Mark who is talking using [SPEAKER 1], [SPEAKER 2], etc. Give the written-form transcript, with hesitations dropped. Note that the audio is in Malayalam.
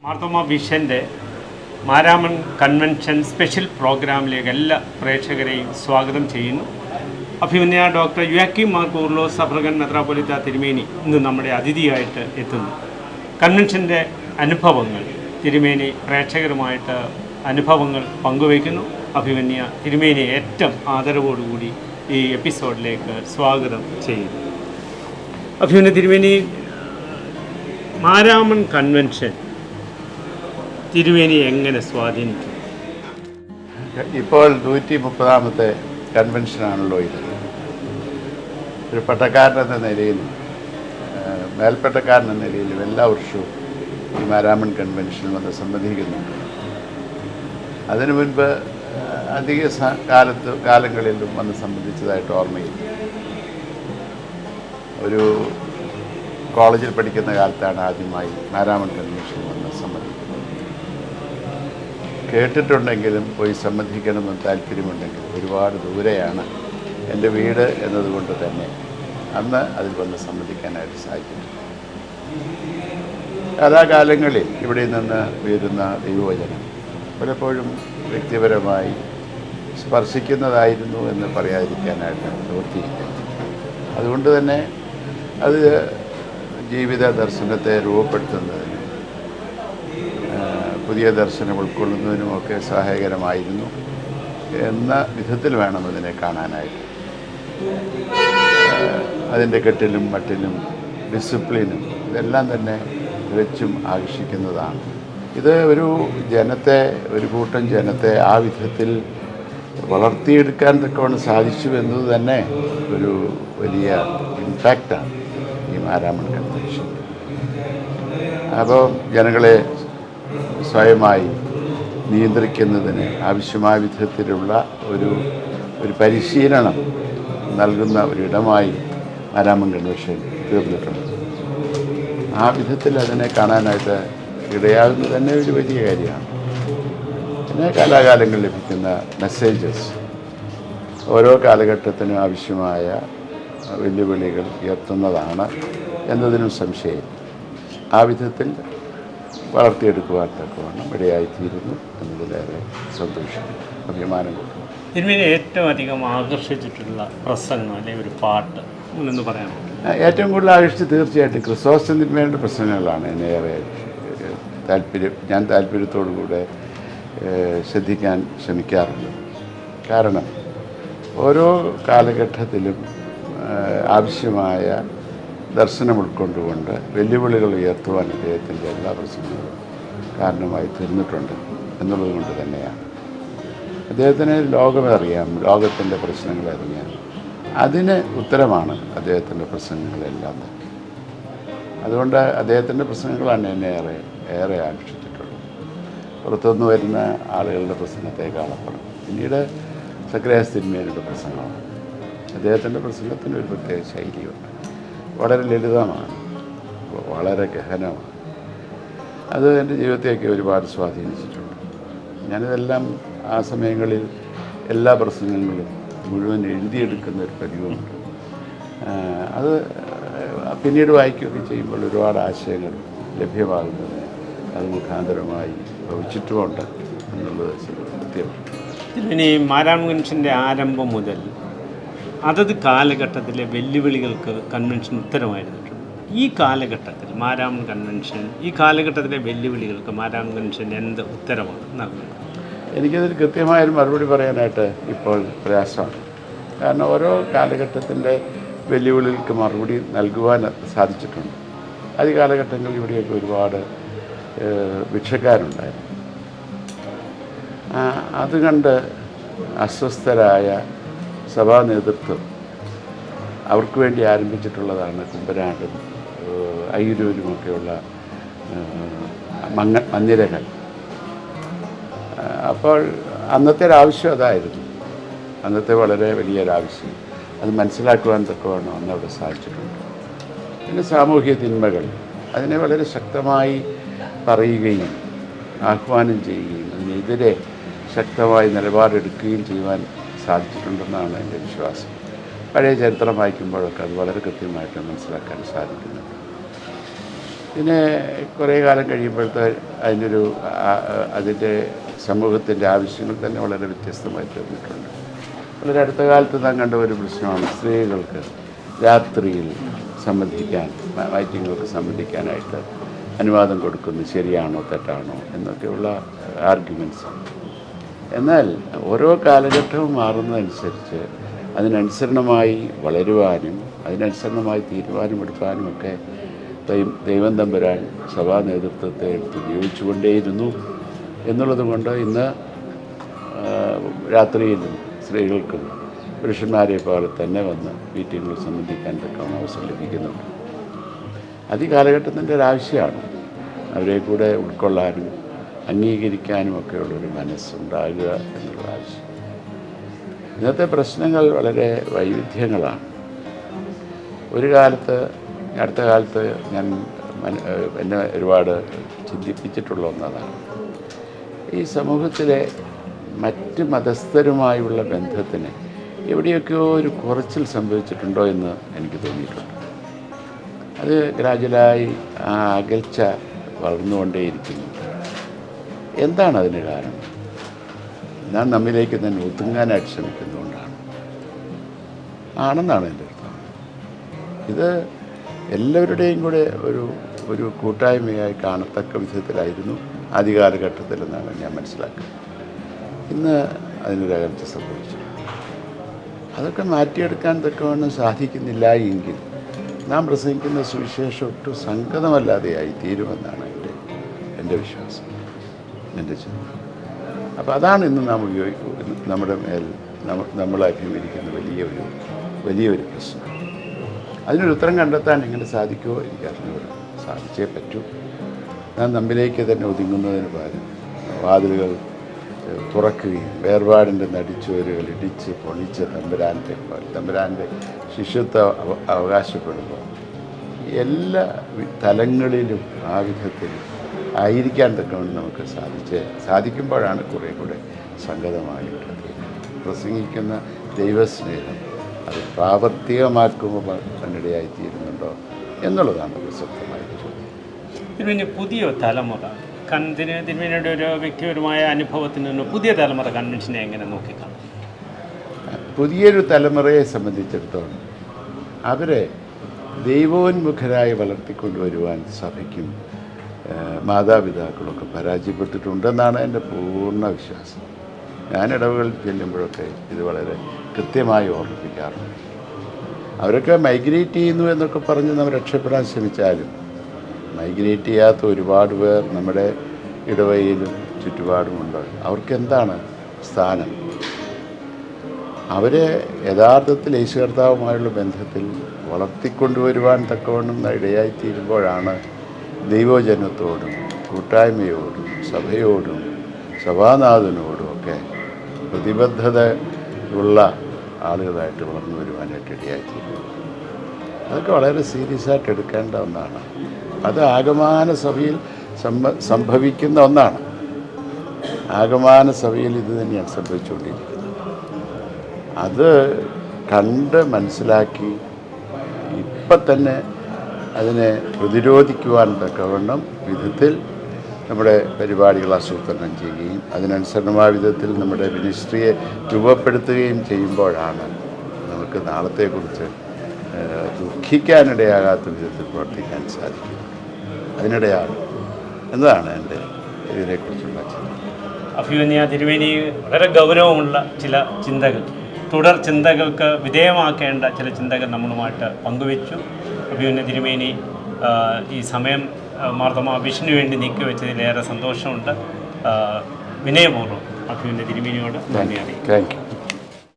[SPEAKER 1] മാർത്തോമ വിഷൻ്റെ മാരാമൺ കൺവെൻഷൻ സ്പെഷ്യൽ പ്രോഗ്രാമിലേക്ക് എല്ലാ പ്രേക്ഷകരെയും സ്വാഗതം ചെയ്യുന്നു. അഭിമന്യ ഡോക്ടർ യുയാക്കിം മാർ കൂർലോസ് സഫ്രഗൻ മെത്രാപ്പൊലീത്ത തിരുമേനി ഇന്ന് നമ്മുടെ അതിഥിയായിട്ട് എത്തുന്നു. കൺവെൻഷൻ്റെ അനുഭവങ്ങൾ തിരുമേനി പ്രേക്ഷകരുമായിട്ട് അനുഭവങ്ങൾ പങ്കുവയ്ക്കുന്നു. അഭിമന്യ തിരുമേനിയെ ഏറ്റവും ആദരവോടുകൂടി ഈ എപ്പിസോഡിലേക്ക് സ്വാഗതം ചെയ്യുന്നു. അഭിമന്യ തിരുമേനി, മാരാമൺ കൺവെൻഷൻ തിരുമേനി എങ്ങനെ സ്വാധീനിച്ചു?
[SPEAKER 2] ഇപ്പോൾ 130ാമത്തെ കൺവെൻഷനാണല്ലോ ഇത്. ഒരു പട്ടക്കാരനെന്ന നിലയിലും മേൽപ്പട്ടക്കാരനെന്ന നിലയിലും എല്ലാ വർഷവും ഈ മാരാമൺ കൺവെൻഷനിൽ വന്ന് സംബന്ധിക്കുന്നുണ്ട്. അതിനു മുൻപ് അധിക കാലങ്ങളിലും വന്ന് സംബന്ധിച്ചതായിട്ട് ഓർമ്മയില്ല. ഒരു കോളേജിൽ പഠിക്കുന്ന കാലത്താണ് ആദ്യമായി മാരാമൺ കൺവെൻഷനിൽ വന്ന് സംബന്ധിക്കുന്നത്. കേട്ടിട്ടുണ്ടെങ്കിലും പോയി സംബന്ധിക്കണമെന്ന് താല്പര്യമുണ്ടെങ്കിലും ഒരുപാട് ദൂരെയാണ് എൻ്റെ വീട് എന്നതുകൊണ്ട് തന്നെ അന്ന് അതിൽ വന്ന് സംബന്ധിക്കാനായിട്ട് സാധിച്ചിട്ടുണ്ട്. കാലാകാലങ്ങളിൽ ഇവിടെ നിന്ന് ഉയരുന്ന ദൈവവചനം പലപ്പോഴും വ്യക്തിപരമായി സ്പർശിക്കുന്നതായിരുന്നു എന്ന് പറയാതിരിക്കാനായിട്ട് നിവൃത്തിയില്ല. അതുകൊണ്ട് തന്നെ അത് ജീവിത ദർശനത്തെ രൂപപ്പെടുത്തുന്നതിനും പുതിയ ദർശനം ഉൾക്കൊള്ളുന്നതിനുമൊക്കെ സഹായകരമായിരുന്നു എന്ന വിധത്തിൽ വേണം അതിനെ കാണാനായിട്ട്. അതിൻ്റെ കെട്ടിലും മട്ടിലും ഡിസിപ്ലിനും ഇതെല്ലാം തന്നെ തികച്ചും ആകർഷിക്കുന്നതാണ്. ഇത് ഒരു കൂട്ടം ജനത്തെ ആ വിധത്തിൽ വളർത്തിയെടുക്കാൻ തക്കവണ്ണം സാധിച്ചു എന്നത് തന്നെ ഒരു വലിയ ഇമ്പാക്റ്റാണ് ഈ മാരാമൺ കൺവെൻഷൻ. അപ്പോൾ ജനങ്ങളെ സ്വയമായി നിയന്ത്രിക്കുന്നതിന് ആവശ്യമായ വിധത്തിലുള്ള ഒരു പരിശീലനം നൽകുന്ന ഒരിടമായി മാരാമൺ കൺവെൻഷൻ തീർന്നിട്ടുണ്ട്. ആ വിധത്തിൽ അതിനെ കാണാനായിട്ട് ഇടയാകുന്നത് തന്നെ ഒരു വലിയ കാര്യമാണ്. പിന്നെ കാലാകാലങ്ങളിൽ ലഭിക്കുന്ന മെസ്സേജസ് ഓരോ കാലഘട്ടത്തിനും ആവശ്യമായ വെല്ലുവിളികൾ ഉയർത്തുന്നതാണ് എന്നതിനും സംശയമില്ല. ആ വിധത്തിൽ വളർത്തിയെടുക്കുവാൻ തക്കവണ്ണം ഇടയായിത്തീരുന്നു എന്നതിലേറെ സന്തോഷം, അഭിമാനം കൊടുക്കുന്നു.
[SPEAKER 1] തിരുമേനി ഏറ്റവും അധികം ആകർഷിച്ചിട്ടുള്ള പ്രസംഗം അല്ലെങ്കിൽ ഒരു പാട്ട് എന്ന് പറയാൻ
[SPEAKER 2] ഏറ്റവും കൂടുതൽ ആകർഷിച്ച് തീർച്ചയായിട്ടും ക്രിസോസ്റ്റം തിരുമേനിയുടെ പ്രസംഗങ്ങളാണ് എന്നെ ഏറെ ഞാൻ താല്പര്യത്തോടുകൂടെ ശ്രദ്ധിക്കാൻ ശ്രമിക്കാറുണ്ട്. കാരണം ഓരോ കാലഘട്ടത്തിലും ആവശ്യമായ ദർശനം ഉൾക്കൊണ്ടുകൊണ്ട് വെല്ലുവിളികൾ ഉയർത്തുവാൻ അദ്ദേഹത്തിൻ്റെ എല്ലാ പ്രശ്നങ്ങളും കാരണമായി തീർന്നിട്ടുണ്ട് എന്നുള്ളത് കൊണ്ട് തന്നെയാണ്. അദ്ദേഹത്തിന് ലോകമറിയാം, ലോകത്തിൻ്റെ പ്രശ്നങ്ങളറിയാം. അതിന് ഉത്തരമാണ് അദ്ദേഹത്തിൻ്റെ പ്രസംഗങ്ങളെല്ലാം തന്നെ. അതുകൊണ്ട് അദ്ദേഹത്തിൻ്റെ പ്രസംഗങ്ങളാണ് എന്നെ ഏറെ ആകർഷിച്ചിട്ടുള്ളത്. പുറത്തുനിന്ന് വരുന്ന ആളുകളുടെ പ്രസംഗത്തെക്കാളപ്പുറം. പിന്നീട് സക്രിയാസ് തിരുമേനിയുടെ പ്രസംഗമാണ്. അദ്ദേഹത്തിൻ്റെ പ്രസംഗത്തിന് ഒരു പ്രത്യേക ശൈലിയുണ്ട്. വളരെ ലളിതമാണ്, വളരെ ഗഹനമാണ്. അത് എൻ്റെ ജീവിതത്തെയൊക്കെ ഒരുപാട് സ്വാധീനിച്ചിട്ടുണ്ട്. ഞാനിതെല്ലാം ആ സമയങ്ങളിൽ എല്ലാ പ്രസംഗങ്ങളും മുഴുവൻ എഴുതിയെടുക്കുന്ന ഒരു പതിവുണ്ട്. അത് പിന്നീട് വായിക്കുകയൊക്കെ ചെയ്യുമ്പോൾ ഒരുപാട് ആശയങ്ങൾ ലഭ്യമാകുന്നത് അത് മുഖാന്തരമായി ഭവിച്ചിട്ടുമുണ്ട് എന്നുള്ളത് സത്യമാണ്.
[SPEAKER 1] ഇനി മാരാമൺ കൺവെൻഷൻ്റെ ആരംഭം മുതൽ അതത് കാലഘട്ടത്തിലെ വെല്ലുവിളികൾക്ക് കൺവെൻഷൻ ഉത്തരമായിരുന്നിട്ടുണ്ട്. ഈ കാലഘട്ടത്തിൽ മാരാമൺ കൺവെൻഷൻ ഈ കാലഘട്ടത്തിലെ വെല്ലുവിളികൾക്ക് മാരാമൺ കൺവെൻഷൻ എന്ത് ഉത്തരമാണ് നൽകുന്നത്?
[SPEAKER 2] എനിക്കതിൽ കൃത്യമായൊരു മറുപടി പറയാനായിട്ട് ഇപ്പോൾ പ്രയാസമാണ്. കാരണം ഓരോ കാലഘട്ടത്തിൻ്റെ വെല്ലുവിളികൾക്ക് മറുപടി നൽകുവാൻ സാധിച്ചിട്ടുണ്ട്. ആദ്യ കാലഘട്ടങ്ങളിൽ ഇവിടെയൊക്കെ ഒരുപാട് ഭിക്ഷക്കാരുണ്ടായിരുന്നു. അത് കണ്ട് അസ്വസ്ഥരായ സഭാ നേതൃത്വം അവർക്ക് വേണ്ടി ആരംഭിച്ചിട്ടുള്ളതാണ് കുമ്പനാടും അയ്യൂരൂരുമൊക്കെയുള്ള മന്ദിരങ്ങൾ. അപ്പോൾ അന്നത്തെ ഒരാവശ്യം അതായിരുന്നു. അന്നത്തെ വളരെ വലിയൊരാവശ്യം. അത് മനസ്സിലാക്കുവാൻ തക്കവണ്ണം അന്ന് അവിടെ സാധിച്ചിട്ടുണ്ട്. പിന്നെ സാമൂഹ്യ തിന്മകൾ അതിനെ വളരെ ശക്തമായി പറയുകയും ആഹ്വാനം ചെയ്യുകയും അതിനെതിരെ ശക്തമായി നിലപാടെടുക്കുകയും ചെയ്യുവാൻ സാധിച്ചിട്ടുണ്ടെന്നാണ് എൻ്റെ വിശ്വാസം. പഴയ ചരിത്രം വായിക്കുമ്പോഴൊക്കെ അത് വളരെ കൃത്യമായിട്ട് മനസ്സിലാക്കാൻ സാധിക്കുന്നുണ്ട്. പിന്നെ കുറേ കാലം കഴിയുമ്പോഴത്തെ അതിൻ്റെ സമൂഹത്തിൻ്റെ ആവശ്യങ്ങൾ തന്നെ വളരെ വ്യത്യസ്തമായി തീർന്നിട്ടുണ്ട്. വളരെ അടുത്ത കാലത്ത് നാം കണ്ട ഒരു പ്രശ്നമാണ് സ്ത്രീകൾക്ക് രാത്രിയിൽ സംബന്ധിക്കാൻ, വൈദ്യങ്ങൾക്ക് സംബന്ധിക്കാനായിട്ട് അനുവാദം കൊടുക്കുന്നത് ശരിയാണോ തെറ്റാണോ എന്നൊക്കെയുള്ള ആർഗ്യുമെൻറ്റ്സ്. എന്നാൽ ഓരോ കാലഘട്ടവും മാറുന്നതനുസരിച്ച് അതിനനുസരണമായി വളരുവാനും അതിനനുസരണമായി തീരുമാനമെടുക്കാനും ഒക്കെ ദൈവം തമ്പുരാൻ സഭാ നേതൃത്വത്തെ എടുത്ത് ഉപയോഗിച്ചുകൊണ്ടേയിരുന്നു എന്നുള്ളത് കൊണ്ട് ഇന്ന് രാത്രിയിലും സ്ത്രീകൾക്കും പുരുഷന്മാരെ പോലെ തന്നെ വന്ന് മീറ്റിങ്ങുകൾ സംബന്ധിക്കാൻ തക്കവണ്ണം അവസരം ലഭിക്കുന്നുണ്ട്. അത് ഈ കാലഘട്ടത്തിൻ്റെ ഒരാവശ്യമാണ്. അവരെ കൂടെ ഉൾക്കൊള്ളാനും അംഗീകരിക്കാനും ഒക്കെയുള്ളൊരു മനസ്സുണ്ടാകുക എന്നുള്ള ആവശ്യം. ഇന്നത്തെ പ്രശ്നങ്ങൾ വളരെ വൈവിധ്യങ്ങളാണ്. ഒരു കാലത്ത്, അടുത്ത കാലത്ത് എന്നെ ഒരുപാട് ചിന്തിപ്പിച്ചിട്ടുള്ള ഒന്നതാണ് ഈ സമൂഹത്തിലെ മറ്റ് മതസ്ഥരുമായുള്ള ബന്ധത്തിന് എവിടെയൊക്കെയോ ഒരു കുറച്ചിൽ സംഭവിച്ചിട്ടുണ്ടോ എന്ന് എനിക്ക് തോന്നിയിട്ടുണ്ട്. അത് ഗ്രാജുവലായി ആ അകൽച്ച വളർന്നുകൊണ്ടേയിരിക്കുന്നു. എന്താണ് അതിന് കാരണം? നാം നമ്മിലേക്ക് തന്നെ ഒതുങ്ങാനായിട്ട് ശ്രമിക്കുന്നതുകൊണ്ടാണ് ആണെന്നാണ് എൻ്റെ അർത്ഥം. ഇത് എല്ലാവരുടെയും കൂടെ ഒരു കൂട്ടായ്മയായി കാണത്തക്ക വിധത്തിലായിരുന്നു ആദ്യകാലഘട്ടത്തിലെന്നാണ് ഞാൻ മനസ്സിലാക്കുന്നത്. ഇന്ന് അതിനൊരകൽച്ച സംഭവിച്ചു. അതൊക്കെ മാറ്റിയെടുക്കാൻ തക്കവണ്ണം സാധിക്കുന്നില്ല എങ്കിൽ നാം പ്രസംഗിക്കുന്ന സുവിശേഷം ഒട്ടും സംഗതമല്ലാതെയായി തീരുമെന്നാണ് എൻ്റെ വിശ്വാസം, എൻ്റെ ചിന്ത. അപ്പോൾ അതാണ് ഇന്ന് നാം നമ്മുടെ മേൽ നമ്മൾ അഭിമുഖീകരിക്കുന്ന വലിയൊരു പ്രശ്നം. അതിനൊരു ഉത്തരം കണ്ടെത്താൻ എങ്ങനെ സാധിക്കുമോ എനിക്കറിഞ്ഞൂടാ. സാധിച്ചേ പറ്റൂ. നാം നമ്മിലേക്ക് തന്നെ ഒതുങ്ങുന്നതിന് പകരം വാതിലുകൾ തുറക്കുകയും വേർപാടിൻ്റെ നടിച്ചുവരുകൾ ഇടിച്ച് പൊളിച്ച് തമ്പുരാൻ്റെ ശിഷ്യത്വം അവകാശപ്പെടുമ്പോൾ എല്ലാ തലങ്ങളിലും ആ വിധത്തിൽ ആയിരിക്കാൻ തക്കവണ്ണം നമുക്ക് സാധിക്കുമ്പോഴാണ് കുറേ കൂടെ സംഗതമായിട്ടുള്ളത്. പ്രസംഗിക്കുന്ന ദൈവസ്നേഹം അത് പ്രാവർത്തികമാക്കുമ്പോൾ തന്നിടയായിത്തീരുന്നുണ്ടോ എന്നുള്ളതാണ് പ്രസക്തമായ ചോദ്യം.
[SPEAKER 1] പിന്നെ പുതിയ തലമുറ തിരുമേനിയുടെ ഒരു വ്യക്തിപരമായ അനുഭവത്തിൽ നിന്ന് പുതിയ തലമുറ കൺവെൻഷനെ എങ്ങനെ നോക്കിക്കാണും?
[SPEAKER 2] പുതിയൊരു തലമുറയെ സംബന്ധിച്ചിടത്തോളം അവരെ ദൈവോന്മുഖരായി വളർത്തിക്കൊണ്ടുവരുവാൻ സഭയ്ക്കും മാതാപിതാക്കളൊക്കെ പരാജയപ്പെട്ടിട്ടുണ്ടെന്നാണ് എൻ്റെ പൂർണ്ണ വിശ്വാസം. ഞാൻ ഇടവുകളിൽ ചെല്ലുമ്പോഴൊക്കെ ഇത് വളരെ കൃത്യമായി ഓർമ്മിപ്പിക്കാറുണ്ട്. അവരൊക്കെ മൈഗ്രേറ്റ് ചെയ്യുന്നു എന്നൊക്കെ പറഞ്ഞ് നമ്മൾ രക്ഷപ്പെടാൻ ശ്രമിച്ചാലും മൈഗ്രേറ്റ് ചെയ്യാത്ത ഒരുപാട് പേർ നമ്മുടെ ഇടവയിലും ചുറ്റുപാടുമുണ്ട്. അവർക്കെന്താണ് സ്ഥാനം? അവരെ യഥാർത്ഥത്തിൽ യേശു കർത്താവുമായുള്ള ബന്ധത്തിൽ വളർത്തിക്കൊണ്ടുവരുവാൻ തക്കവണ്ണം ഇടയായിത്തീരുമ്പോഴാണ് ദൈവജനത്തോടും കൂട്ടായ്മയോടും സഭയോടും സഭാനാഥനോടും ഒക്കെ പ്രതിബദ്ധത ഉള്ള ആളുകളായിട്ട് വളർന്നു വരുവാനായിട്ട് ഇടയായിത്തീരുന്നു. അതൊക്കെ വളരെ സീരിയസ് ആയിട്ട് എടുക്കേണ്ട ഒന്നാണ്. അത് ആഗമാന സഭയിൽ സംഭവിക്കുന്ന ഒന്നാണ്. ആഗമാന സഭയിൽ ഇത് തന്നെയാണ് സംഭവിച്ചുകൊണ്ടിരിക്കുന്നത്. അത് കണ്ട് മനസ്സിലാക്കി ഇപ്പം തന്നെ അതിനെ പ്രതിരോധിക്കുവാൻ തക്കവണ്ണം വിധത്തിൽ നമ്മുടെ പരിപാടികൾ ആസൂത്രണം ചെയ്യുകയും അതിനനുസരണമായ വിധത്തിൽ നമ്മുടെ മിനിസ്ട്രിയെ രൂപപ്പെടുത്തുകയും ചെയ്യുമ്പോഴാണ് നമുക്ക് നാളത്തെക്കുറിച്ച് ദുഃഖിക്കാനിടയാകാത്ത വിധത്തിൽ പ്രവർത്തിക്കാൻ സാധിക്കും. അതിനിടയാകും എന്നതാണ് എൻ്റെ ഇതിനെക്കുറിച്ചുള്ള ചിന്ത.
[SPEAKER 1] അഭിമന്യ തിരുമേനി വളരെ ഗൗരവമുള്ള ചില ചിന്തകൾ, തുടർ ചിന്തകൾക്ക് വിധേയമാക്കേണ്ട ചില ചിന്തകൾ നമ്മളുമായിട്ട് പങ്കുവെച്ചു. അഭിമന്യ തിരുമേനി ഈ സമയം മാർത്തോമാ വിഷനു വേണ്ടി നീക്കിവെച്ചതിലേറെ സന്തോഷമുണ്ട്. വിനയപൂർവ്വം അഭിമന്യ തിരുമേനിയോട് നന്ദി അറിയിക്കുന്നു.
[SPEAKER 2] Thank you.